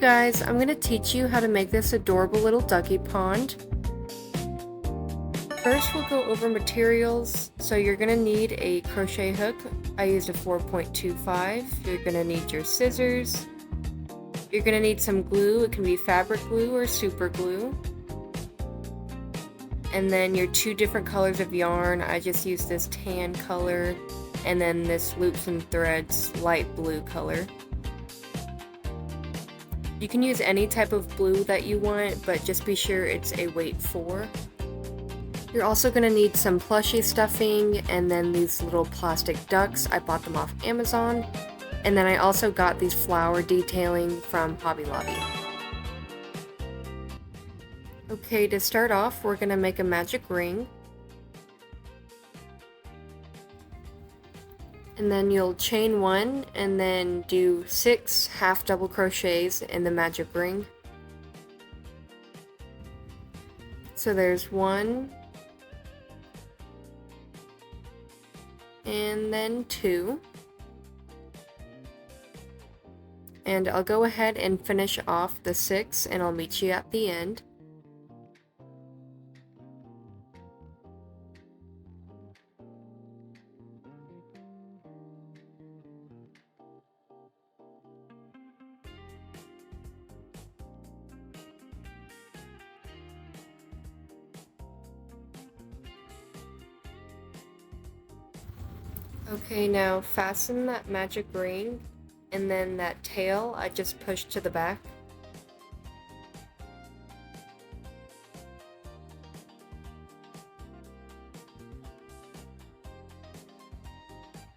guys, I'm going to teach you how to make this adorable little ducky pond. First we'll go over materials. So you're going to need a crochet hook. I used a 4.25. You're going to need your scissors. You're going to need some glue. It can be fabric glue or super glue. And then your two different colors of yarn. I just used this tan color and then this Loops and Threads light blue color. You can use any type of blue that you want, but just be sure it's a weight 4. You're also going to need some plushie stuffing and then these little plastic ducks. I bought them off Amazon. And then I also got these flower detailing from Hobby Lobby. Okay, to start off, we're going to make a magic ring. And then you'll chain 1 and then do 6 half double crochets in the magic ring. So there's 1 and then 2. And I'll go ahead and finish off the 6 and I'll meet you at the end. Okay, now fasten that magic ring, and then that tail I just pushed to the back.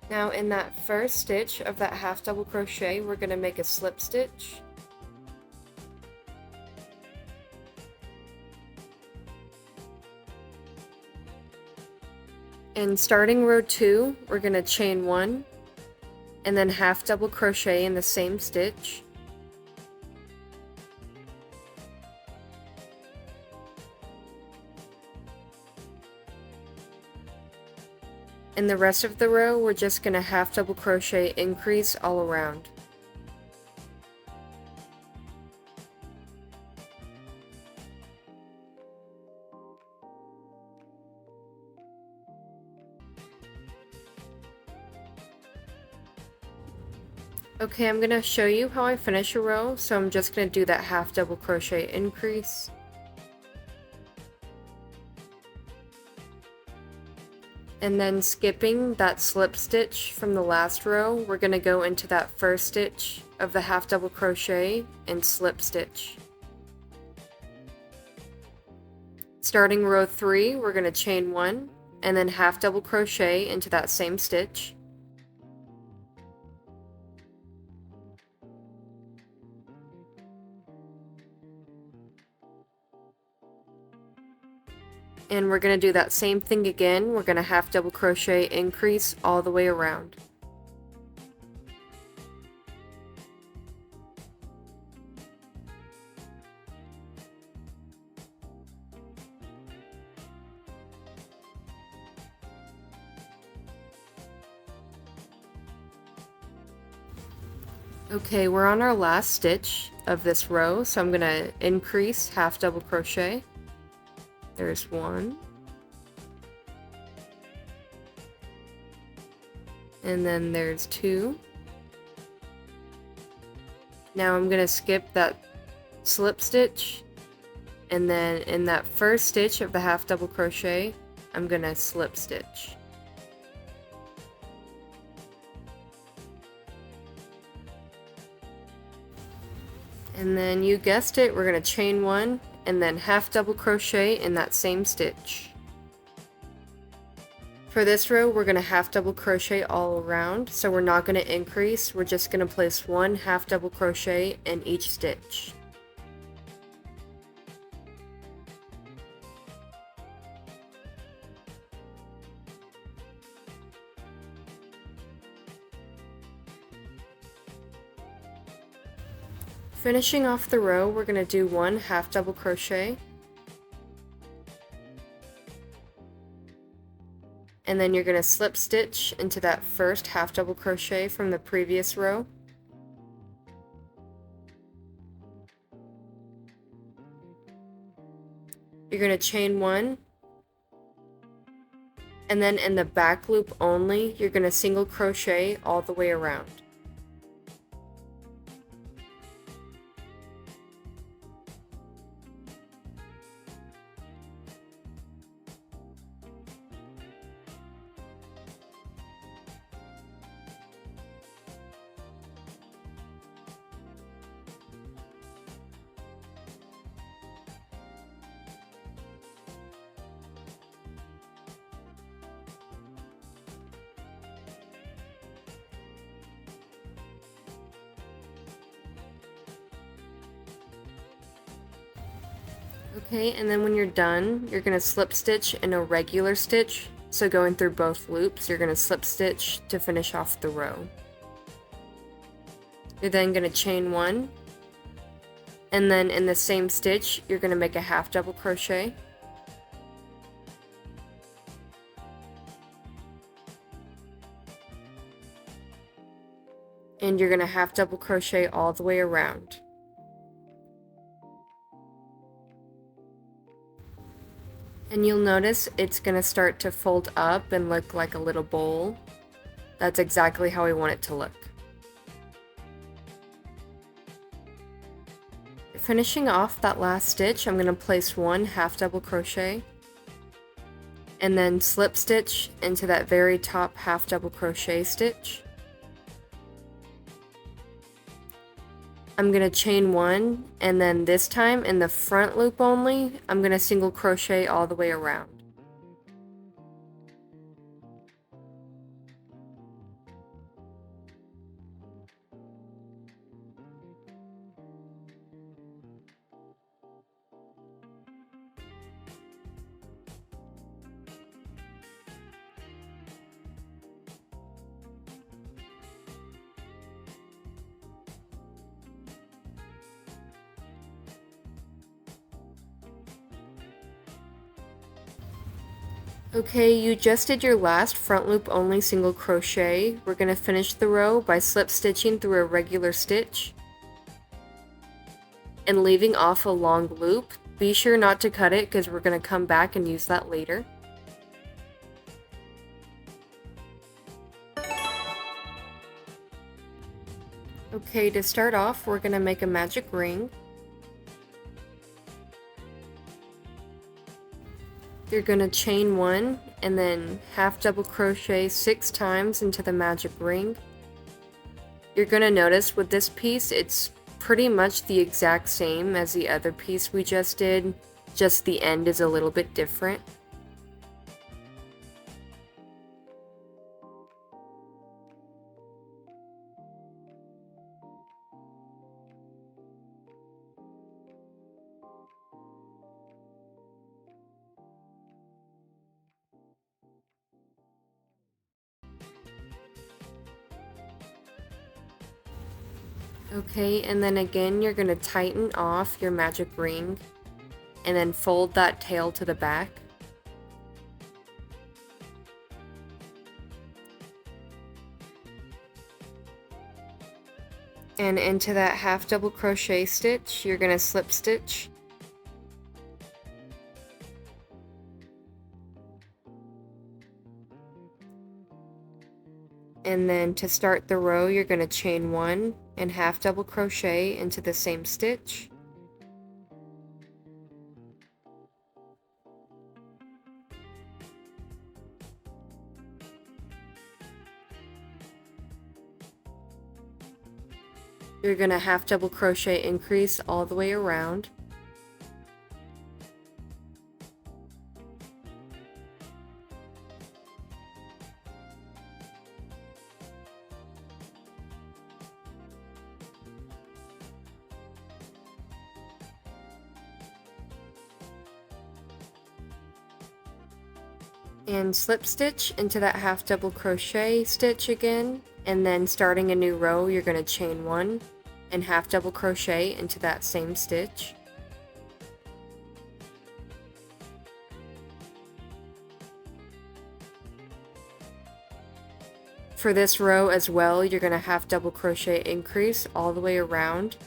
Now in that first stitch of that half double crochet, we're going to make a slip stitch. And starting row 2, we're going to chain 1 and then half double crochet in the same stitch. In the rest of the row, we're just going to half double crochet increase all around. Okay, I'm going to show you how I finish a row, so I'm just going to do that half double crochet increase. And then skipping that slip stitch from the last row, we're going to go into that first stitch of the half double crochet and slip stitch. Starting row 3, we're going to chain 1 and then half double crochet into that same stitch. And we're going to do that same thing again. We're going to half double crochet increase all the way around. Okay, we're on our last stitch of this row, so I'm going to increase half double crochet. There's 1. And then there's 2. Now I'm going to skip that slip stitch, and then in that first stitch of the half double crochet, I'm going to slip stitch. And then you guessed it, we're going to chain 1 and then half double crochet in that same stitch. For this row, we're going to half double crochet all around, so we're not going to increase, we're just going to place 1 half double crochet in each stitch. Finishing off the row, we're going to do 1 half double crochet, and then you're going to slip stitch into that first half double crochet from the previous row. You're going to chain 1, and then in the back loop only, you're going to single crochet all the way around. Okay, and then when you're done, you're going to slip stitch in a regular stitch. So going through both loops, you're going to slip stitch to finish off the row. You're then going to chain 1, and then in the same stitch, you're going to make a half double crochet. And you're going to half double crochet all the way around. And you'll notice it's going to start to fold up and look like a little bowl. That's exactly how we want it to look. Finishing off that last stitch, I'm going to place 1 half double crochet and then slip stitch into that very top half double crochet stitch. I'm going to chain 1, and then this time in the front loop only, I'm going to single crochet all the way around. Okay, you just did your last front loop only single crochet. We're going to finish the row by slip stitching through a regular stitch and leaving off a long loop. Be sure not to cut it because we're going to come back and use that later. Okay, to start off, we're going to make a magic ring. You're going to chain 1 and then half double crochet 6 times into the magic ring. You're going to notice with this piece it's pretty much the exact same as the other piece we just did, just the end is a little bit different. Okay, and then again you're going to tighten off your magic ring and then fold that tail to the back. And into that half double crochet stitch, you're going to slip stitch. And then to start the row, you're going to chain 1 and half double crochet into the same stitch. You're going to half double crochet increase all the way around. And slip stitch into that half double crochet stitch again, and then starting a new row you're going to chain 1 and half double crochet into that same stitch. For this row as well, you're going to half double crochet increase all the way around.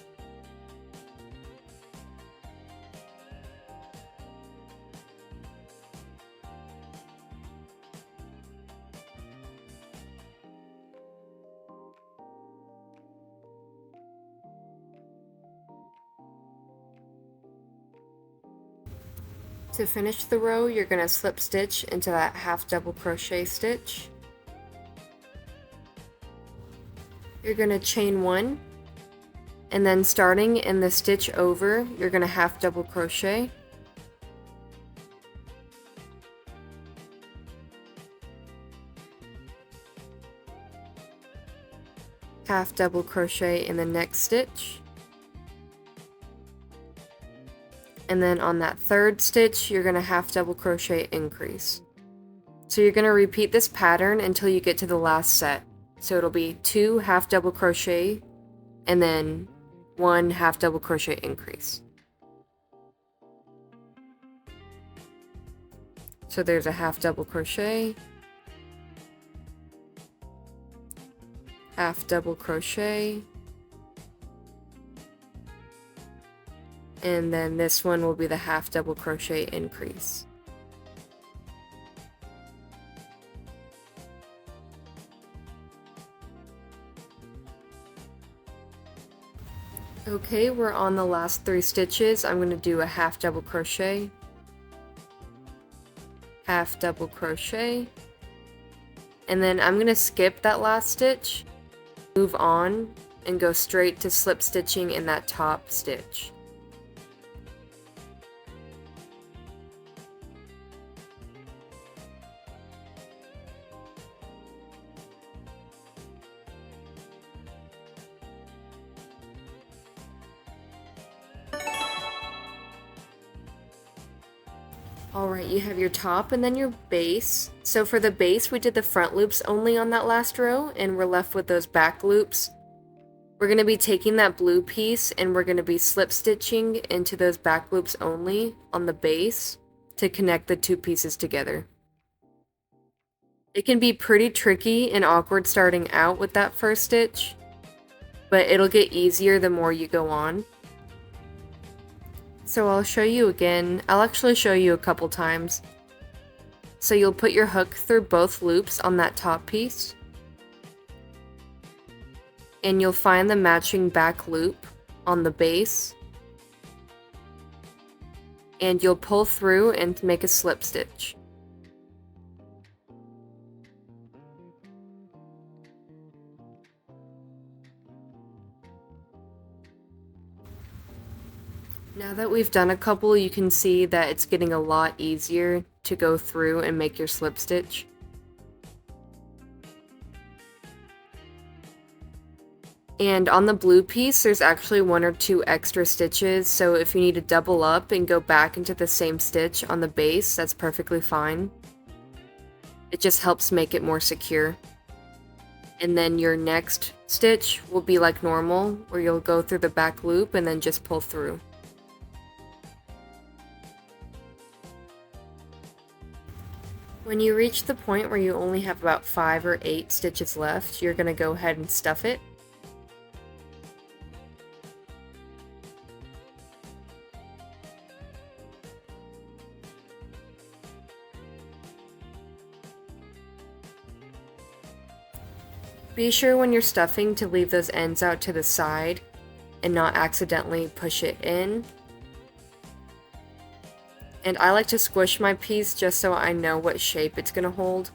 To finish the row, you're going to slip stitch into that half double crochet stitch. You're going to chain 1, and then starting in the stitch over, you're going to half double crochet. Half double crochet in the next stitch. And then on that third stitch, you're going to half double crochet increase. So you're going to repeat this pattern until you get to the last set. So it'll be 2 half double crochet and then 1 half double crochet increase. So there's a half double crochet, half double crochet, and then this one will be the half double crochet increase. Okay, we're on the last 3 stitches. I'm going to do a half double crochet, half double crochet, and then I'm going to skip that last stitch, move on, and go straight to slip stitching in that top stitch. Alright, you have your top and then your base. So for the base, we did the front loops only on that last row, and we're left with those back loops. We're going to be taking that blue piece and we're going to be slip stitching into those back loops only on the base to connect the 2 pieces together. It can be pretty tricky and awkward starting out with that first stitch, but it'll get easier the more you go on. So I'll show you again. I'll actually show you a couple times. So you'll put your hook through both loops on that top piece, and you'll find the matching back loop on the base, and you'll pull through and make a slip stitch. Now that we've done a couple, you can see that it's getting a lot easier to go through and make your slip stitch. And on the blue piece, there's actually 1 or 2 extra stitches, so if you need to double up and go back into the same stitch on the base, that's perfectly fine. It just helps make it more secure. And then your next stitch will be like normal, where you'll go through the back loop and then just pull through. When you reach the point where you only have about 5 or 8 stitches left, you're going to go ahead and stuff it. Be sure when you're stuffing to leave those ends out to the side and not accidentally push it in. And I like to squish my piece just so I know what shape it's going to hold.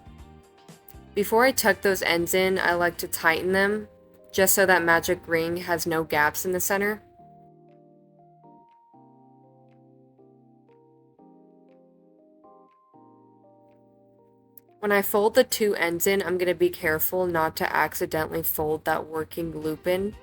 Before I tuck those ends in, I like to tighten them, just so that magic ring has no gaps in the center. When I fold the 2 ends in, I'm going to be careful not to accidentally fold that working loop in.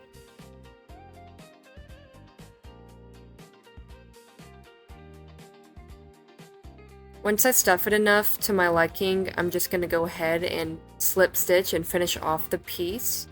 Once I stuff it enough to my liking, I'm just going to go ahead and slip stitch and finish off the piece.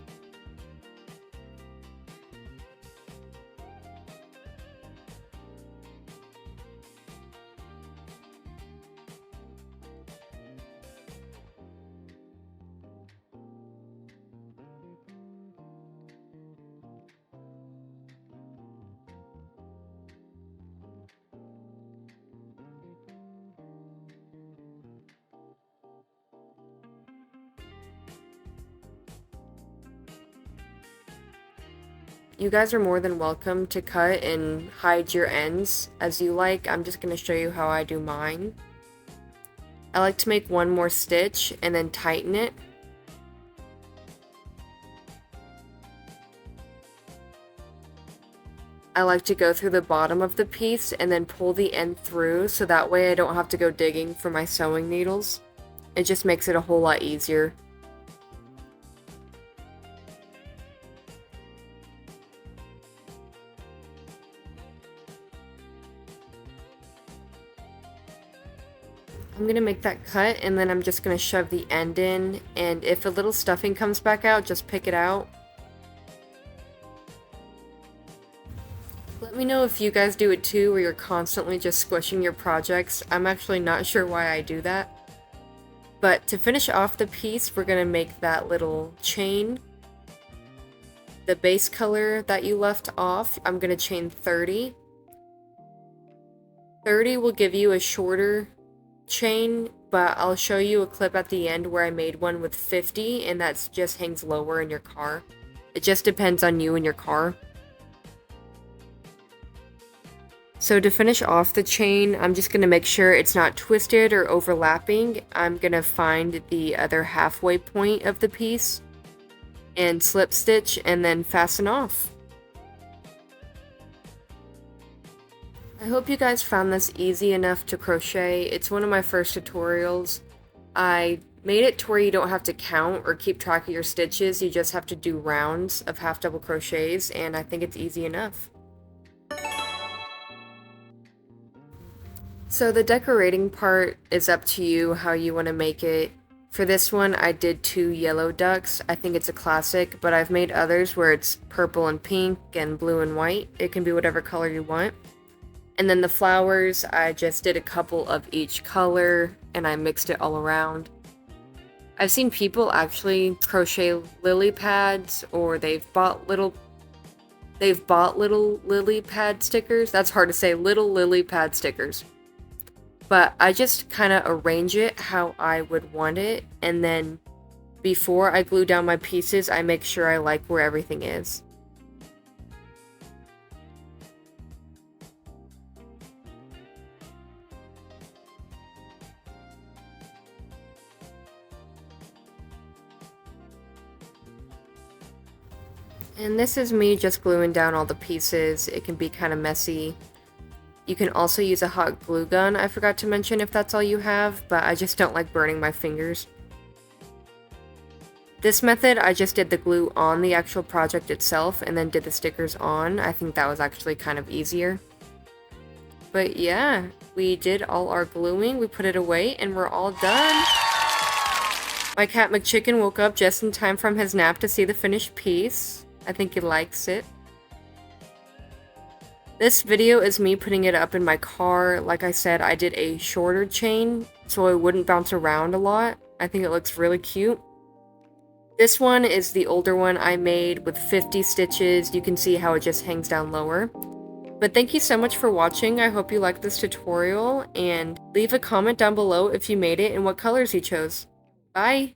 You guys are more than welcome to cut and hide your ends as you like. I'm just going to show you how I do mine. I like to make one more stitch and then tighten it. I like to go through the bottom of the piece and then pull the end through so that way I don't have to go digging for my sewing needles. It just makes it a whole lot easier. I'm going to make that cut and then I'm just going to shove the end in, and if a little stuffing comes back out, just pick it out. Let me know if you guys do it too, or you're constantly just squishing your projects. I'm actually not sure why I do that. But to finish off the piece, we're going to make that little chain. The base color that you left off, I'm going to chain 30. 30 will give you a shorter chain, but I'll show you a clip at the end where I made one with 50, and that just hangs lower in your car. It just depends on you and your car. So to finish off the chain, I'm just going to make sure it's not twisted or overlapping. I'm going to find the other halfway point of the piece and slip stitch and then fasten off. I hope you guys found this easy enough to crochet. It's one of my first tutorials. I made it to where you don't have to count or keep track of your stitches, you just have to do rounds of half double crochets, and I think it's easy enough. So the decorating part is up to you how you want to make it. For this one, I did 2 yellow ducks. I think it's a classic, but I've made others where it's purple and pink and blue and white. It can be whatever color you want. And then the flowers, I just did a couple of each color and I mixed it all around. I've seen people actually crochet lily pads, or they've bought little lily pad stickers. That's hard to say, little lily pad stickers. But I just kind of arrange it how I would want it, and then before I glue down my pieces, I make sure I like where everything is. And this is me just gluing down all the pieces. It can be kind of messy. You can also use a hot glue gun, I forgot to mention, if that's all you have, but I just don't like burning my fingers. This method, I just did the glue on the actual project itself and then did the stickers on. I think that was actually kind of easier. But yeah, we did all our gluing, we put it away, and we're all done. My cat McChicken woke up just in time from his nap to see the finished piece. I think he likes it. This video is me putting it up in my car. Like I said, I did a shorter chain so it wouldn't bounce around a lot. I think it looks really cute. This one is the older one I made with 50 stitches. You can see how it just hangs down lower. But thank you so much for watching. I hope you liked this tutorial, and leave a comment down below if you made it and what colors you chose. Bye!